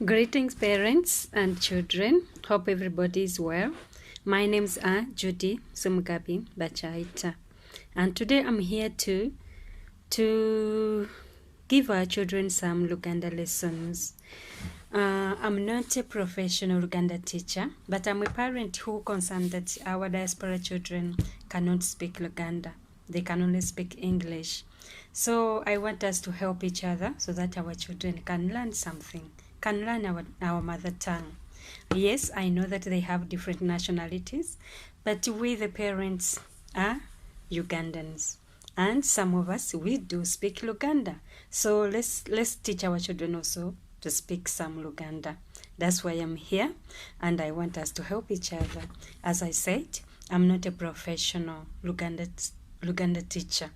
Greetings, parents and children. Hope everybody is well. My name's Judy Ssemugabi Bachaita, and today I'm here to give our children some Luganda lessons. I'm not a professional Luganda teacher, but I'm a parent who concerned that our diaspora children cannot speak Luganda. They can only speak English. So I want us to help each other so that our children can learn something, can learn our mother tongue. Yes, I know that they have different nationalities, but we the parents are Ugandans. And some of us, we do speak Luganda. So let's teach our children also to speak some Luganda. That's why I'm here, and I want us to help each other. As I said, I'm not a professional Luganda teacher,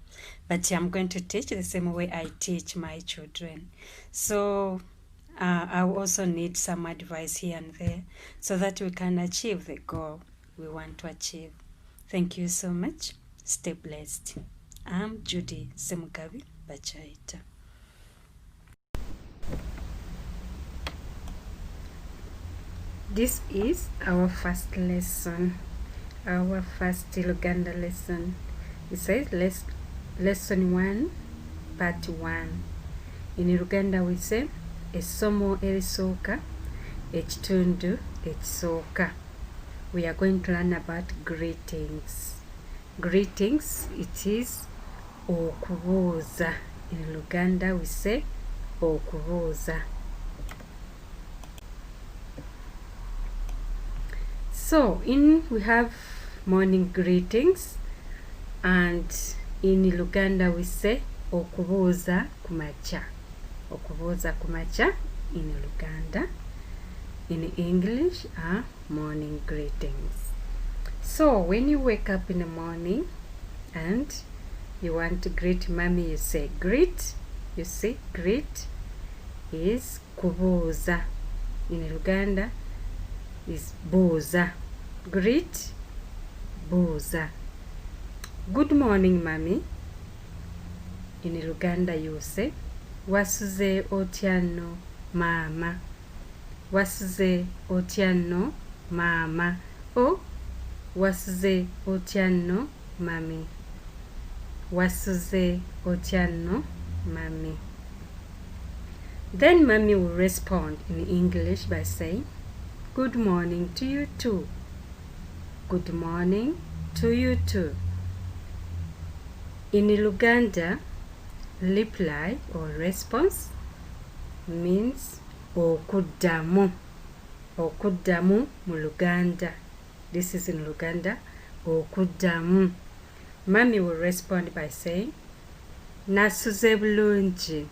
but I'm going to teach the same way I teach my children. So I also need some advice here and there so that we can achieve the goal we want to achieve. Thank you so much. Stay blessed. I'm Judy Ssemugabi Bachaita. This is our first lesson, our first Luganda lesson. It says lesson 1, part 1. In Luganda we say essomo erisooka ekitundu ekisooka. We are going to learn about greetings. Greetings, it is okubuuza. In Luganda we say okubuuza. So we have morning greetings, and in Luganda we say okubuuza kumakya. Okubuuza kumakya in Luganda. In English are morning greetings. So when you wake up in the morning and you want to greet mommy, you say greet. You see, greet is kubuuza. In Luganda is buuza. Greet, buuza. Good morning, mommy. In Luganda you say wasuze otya nno maama. Wasuze otya nno maama. Or wasuze otya nno mami. Wasuze otya nno mami. Then mommy will respond in English by saying good morning to you too. Good morning to you too. In Luganda, reply or response means okuddamu. Okuddamu mu Luganda. This is in Luganda, okuddamu. Mommy will respond by saying nasuze bulungi,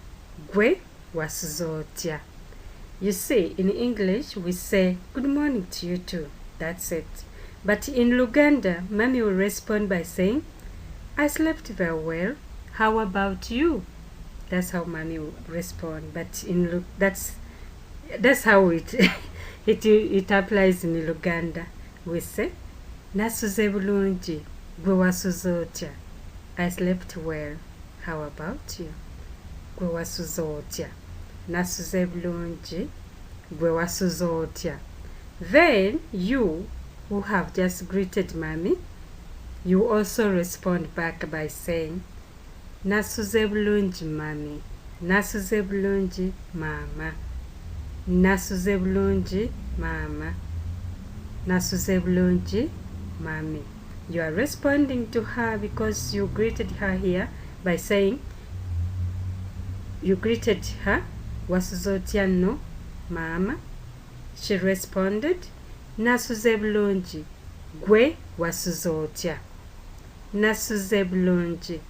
gwe wasuze otya. You see, in English we say good morning to you too. That's it. But in Luganda, mommy will respond by saying I slept very well. How about you? That's how mommy will respond. But that's how it it applies in Luganda. We say nasuze bulungi, gwe wasuze otya. I slept well. How about you? Gwe wasuze otya. Nasuze bulungi, gwe wasuze otya. Then you, who have just greeted mommy, you also respond back by saying nasuze bulungi mami. Nasuze bulungi mama. Nasuze bulungi mama. Nasuze bulungi mami. You are responding to her because you greeted her here by saying you greeted her wasuze otya nno mama. She responded nasuze bulungi, gwe wasuze otya. Nasuze bulungi,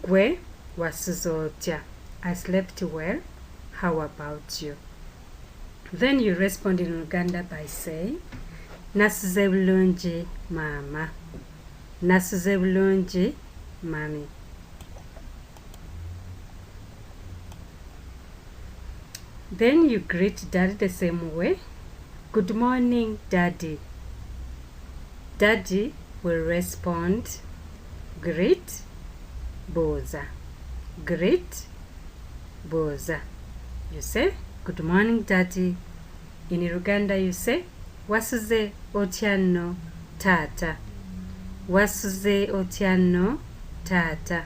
gwe wasuze otya. I slept well. How about you? Then you respond in Luganda by saying nasuze bulungi mama. Nasuze bulungi mami. Then you greet daddy the same way. Good morning, daddy. Daddy will respond greet, buuza. Greet, buuza. You say good morning, daddy. In Luganda you say, wasuze otya nno taata. Wasuze otya nno taata.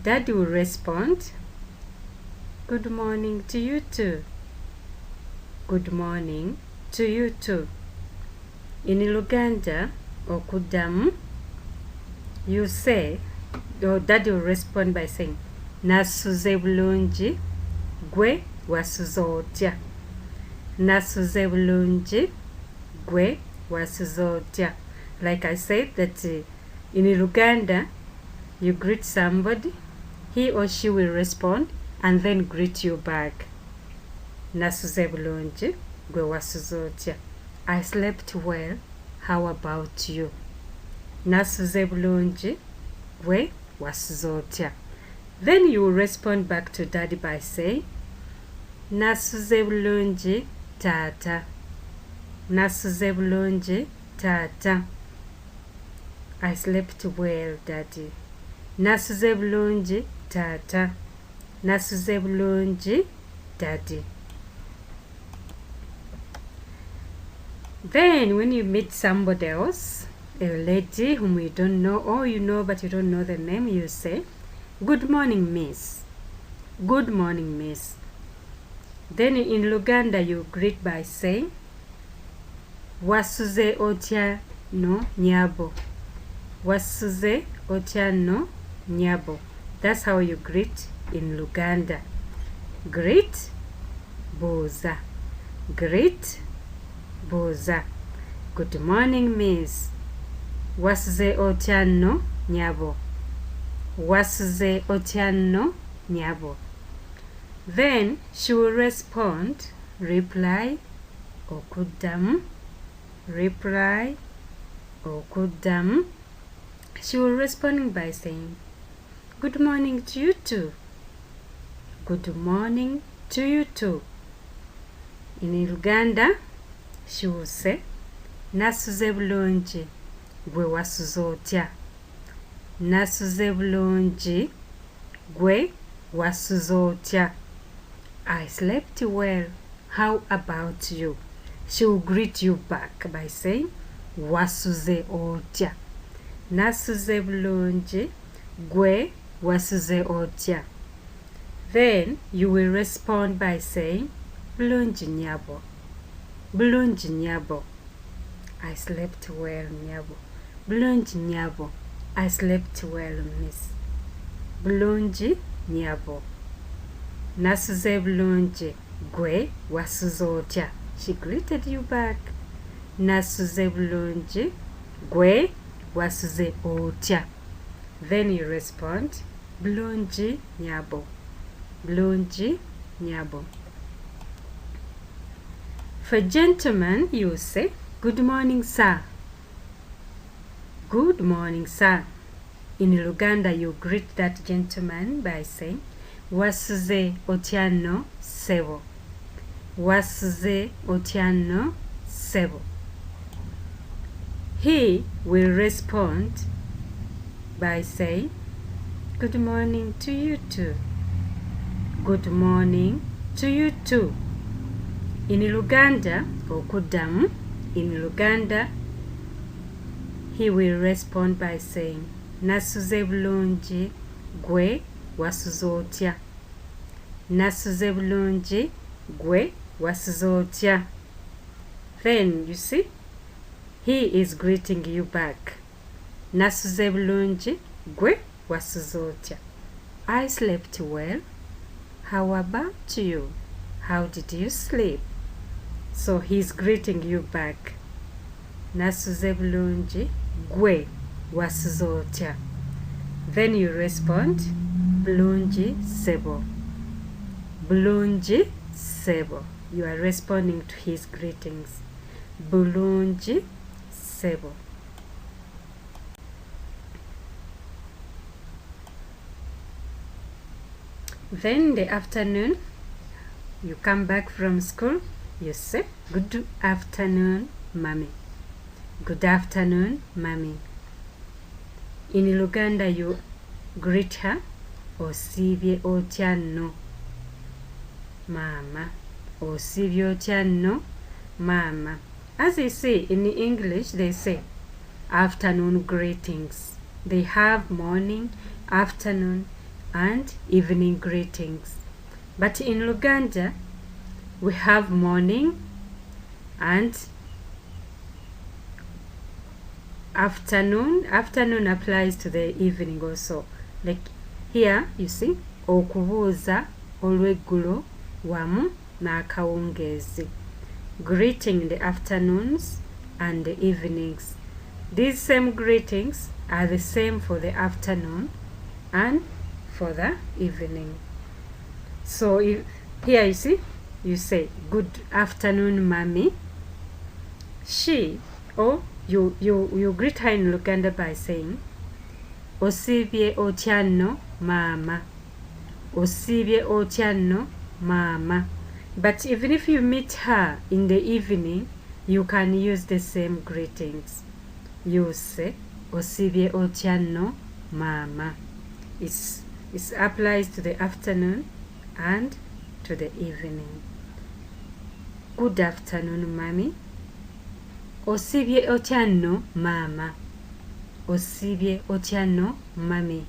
Daddy will respond, good morning to you too. Good morning to you too. In Luganda, okuddamu, you say, or Daddy will respond by saying, nasuze bulungi, gwe wasuze otya. Nasuze bulungi, gwe wasuze otya. Like I said that in Luganda, you greet somebody, he or she will respond and then greet you back. Nasuze bulungi, gwe wasuze otya. I slept well, how about you? Nasuze bulungi, gwe wasuze otya. Then you will respond back to Daddy by saying, nasuze bulungi taata. Nasuze bulungi taata. I slept well, Daddy. Nasuze bulungi taata. Nasuze bulungi, Daddy. Then when you meet somebody else, a lady whom you don't know, or you know but you don't know the name, you say, good morning, miss. Good morning, miss. Then in Luganda you greet by saying, wasuze otya no nyabo. Wasuze otya no nyabo. That's how you greet in Luganda. Greet, buuza. Greet, buuza. Good morning, miss. Wasuze otya no nyabo. Wasuze otya no nyabo. Then she will respond, reply, okuddamu. Reply, okuddamu. She will respond by saying, good morning to you too. Good morning to you too. In Luganda, she will say, nasuze bulungi, gwe wasuze otya. Nasuze bulungi, gwe wasuze otya. I slept well, how about you? She will greet you back by saying, wasuze otya. Nasuze bulungi, gwe wasuze otya. Then you will respond by saying, bulungi nyabo. Bulungi nyabo. I slept well, nyabo. Bulungi nyabo. I slept well, miss. Bulungi nyabo. Nasuze bulungi, gwe wasuze otya. She greeted you back. Nasuze bulungi, gwe wasuze otya. Then you respond, bulungi nyabo. Bulungi nyabo. For gentlemen, you say, good morning, sir. Good morning, sir. In Luganda, you greet that gentleman by saying, wasuze otya no ssebo. Wasuze otya no ssebo. He will respond by saying, good morning to you too. Good morning to you too. In Luganda, okuddamu, in Luganda, he will respond by saying, nasuze bulungi, gwe wasuze otya. Nasuze bulungi, gwe wasuze otya. Then, you see, he is greeting you back. Nasuze bulungi, gwe wasuze otya. I slept well. How about you? How did you sleep? So he's greeting you back. Nasuze bulungi, gwe wasuze otya. Then you respond, bulungi ssebo. Bulungi ssebo. You are responding to his greetings. Bulungi ssebo. Then in the afternoon, you come back from school, you say, good afternoon, mommy. Good afternoon, mommy. In Luganda, you greet her, osiibye otya nno, mama. Osibye otya nno maama. As you see in English, they say afternoon greetings. They have morning, afternoon, and evening greetings. But in Luganda, we have morning and afternoon. Afternoon applies to the evening also. Like here, you see, okubuuza olw'eggulo wamu n'akawungeezi. Greeting in the afternoons and the evenings. These same greetings are the same for the afternoon and for the evening. So here you see, you say good afternoon, mommy. She, or you greet her in Luganda by saying osibye otya nno maama. Osibye otya nno maama. But even if you meet her in the evening, you can use the same greetings. You say osibye otya nno maama. It applies to the afternoon and to the evening. Good afternoon, mommy. Osibye otya nno maama. Osibye otya nno mommy.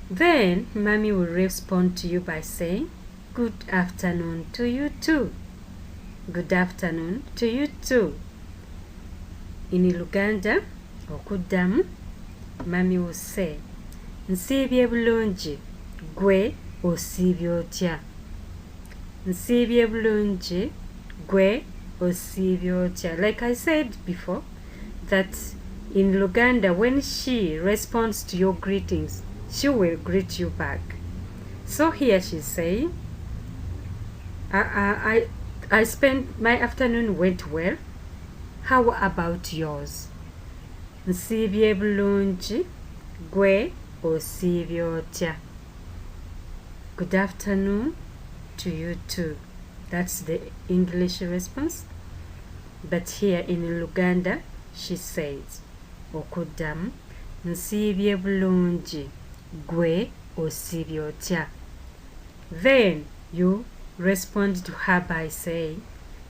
Then mommy will respond to you by saying good afternoon to you too. Good afternoon to you too. In Luganda, okuddamu, mommy will say nsiibye bulungi, gwe osiibye otya. Nsiibye bulungi, gwe osiibye otya. Like I said before, that in Luganda, when she responds to your greetings, she will greet you back. So here she's saying, I spent my afternoon went well. How about yours? Nsiibye bulungi, gwe osiibye otya. Good afternoon to you too. That's the English response. But here in Luganda, she says, okuddamu, nsiibye bulungi, gwe osiibye otya. Then you respond to her by saying,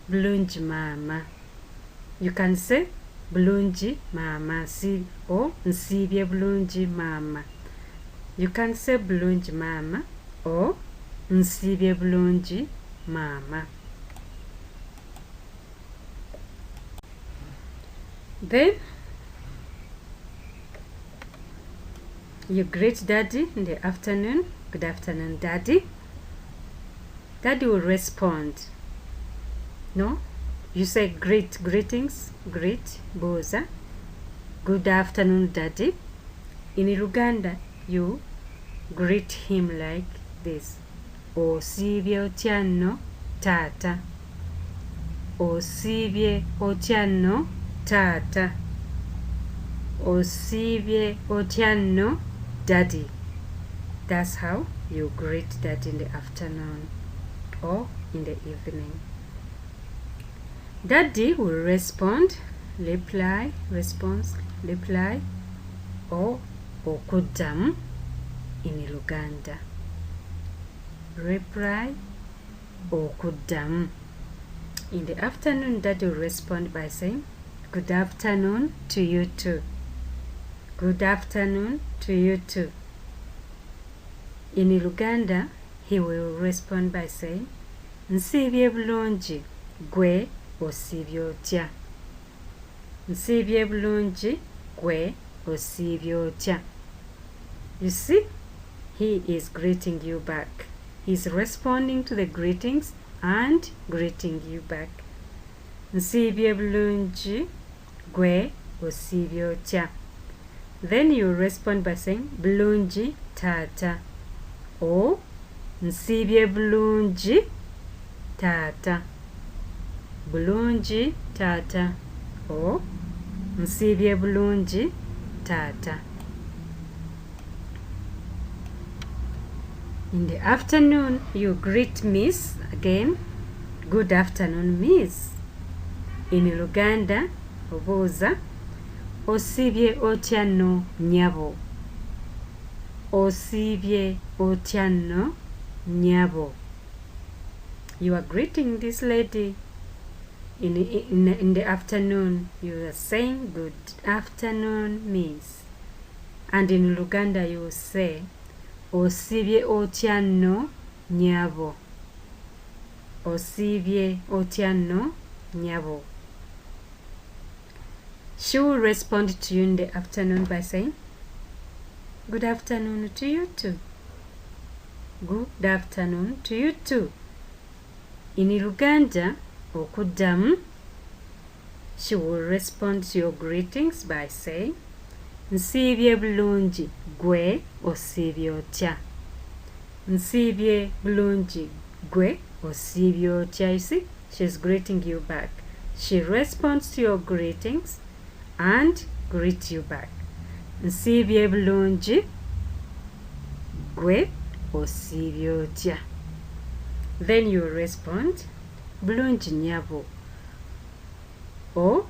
bulungi maama. You can say bulungi maama, or nsiibye bulungi maama. You can say bulungi maama or nsiibye bulungi maama. Then you greet daddy in the afternoon. Good afternoon, daddy. Daddy will respond. No? You say greetings, greet, buuza. Good afternoon, daddy. In Luganda, you greet him like this. Osibye otya nno taata. Osibye otya nno taata. Osibye otya nno daddy. That's how you greet daddy in the afternoon or in the evening. Daddy will respond, reply, response, reply, or okuddamu in Luganda. Reply, okuddamu. In the afternoon, Daddy will respond by saying, good afternoon to you too. Good afternoon to you too. In Luganda, he will respond by saying, nsiibye bulungi, gwe osiibye otya. Nsiibye bulungi, gwe osiibye otya. You see, he is greeting you back. He's responding to the greetings and greeting you back. Nsiibye bulungi, gwe osiibye otya. Then you respond by saying, bulungi taata. Or, nsiibye bulungi taata. Bulungi taata. Or, nsiibye bulungi taata. In the afternoon, you greet Miss again. Good afternoon, Miss. In Luganda, obuuza, osibye otya nno nnyabo. Osibye otya nno nnyabo. You are greeting this lady in the afternoon. You are saying good afternoon, miss. And in Luganda you will say osibye otya nno nyabo. Osibye otya nno nyabo. She will respond to you in the afternoon by saying good afternoon to you too. Good afternoon to you too. In Luganda, okuddamu, she will respond to your greetings by saying nsiibye bulungi gwe osiibye otya. Nsiibye bulungi gwe osiibye otya. You see, she's greeting you back. She responds to your greetings and greet you back. Nsiibye bulungi gwe osiibye otya. Then you respond bulungi nyabo or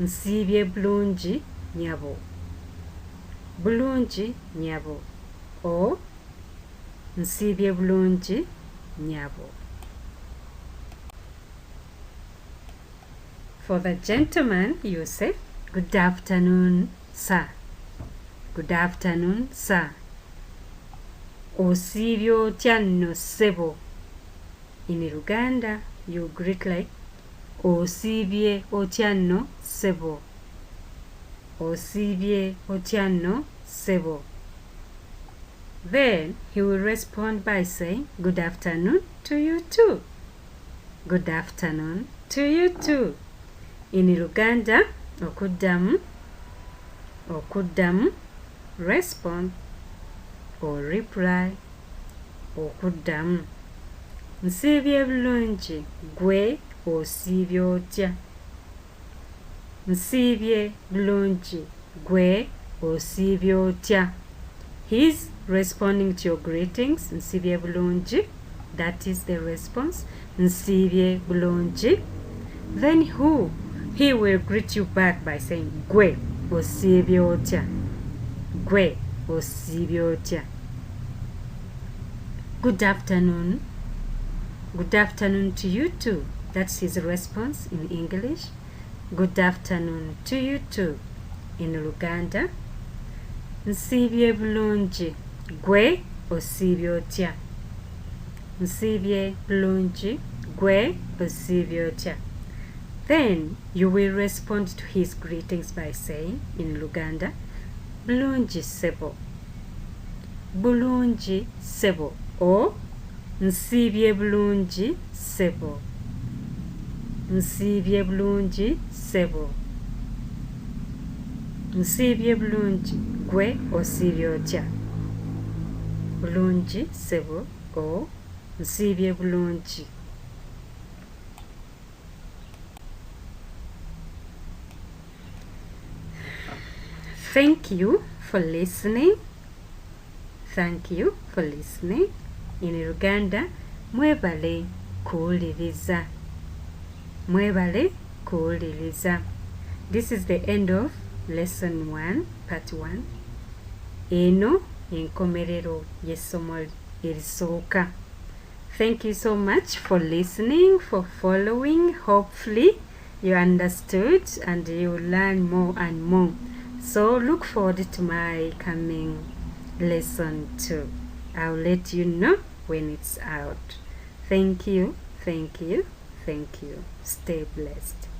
nsiibye bulungi nyabo. Bulungi nyabo or nsiibye bulungi nyabo. For the gentleman, you say good afternoon, sir. Good afternoon, sir. Osiibye otya nno ssebo. In Luganda, you greet like osiibye otya nno ssebo. Osiibye otya nno ssebo. Then he will respond by saying good afternoon to you too. Good afternoon to you too. In Luganda, okuddamu, respond or reply okuddamu. Nsiibye bulungi gwe osiibye otya. Nsiibye bulungi gwe osiibye otya. He's responding to your greetings. Nsiibye bulungi, that is the response. Nsiibye bulungi. Then he will greet you back by saying gwe osiibye otya. Gwe osiibye otya. Good afternoon. Good afternoon to you too. That's his response in English. Good afternoon to you too. In Luganda, nsiibye bulungi gwe osiibye otya. Nsiibye bulungi gwe osiibye otya. Then you will respond to his greetings by saying in Luganda, bulungi ssebo. Bulungi ssebo or nsiibye bulungi ssebo. Nsiibye bulungi ssebo. Nsiibye bulungi gwe osiibye otya. Bulungi ssebo or nsiibye bulungi. Thank you for listening. Thank you for listening. In Luganda, mwebale kuwuliriza. Mwebale kuwuliriza. This is the end of lesson 1, part 1. Eno enkomerero y'essomo erisooka. Thank you so much for listening, for following. Hopefully you understood and you learn more and more. So look forward to my coming lesson 2. I'll let you know when it's out. Thank you, thank you, thank you. Stay blessed.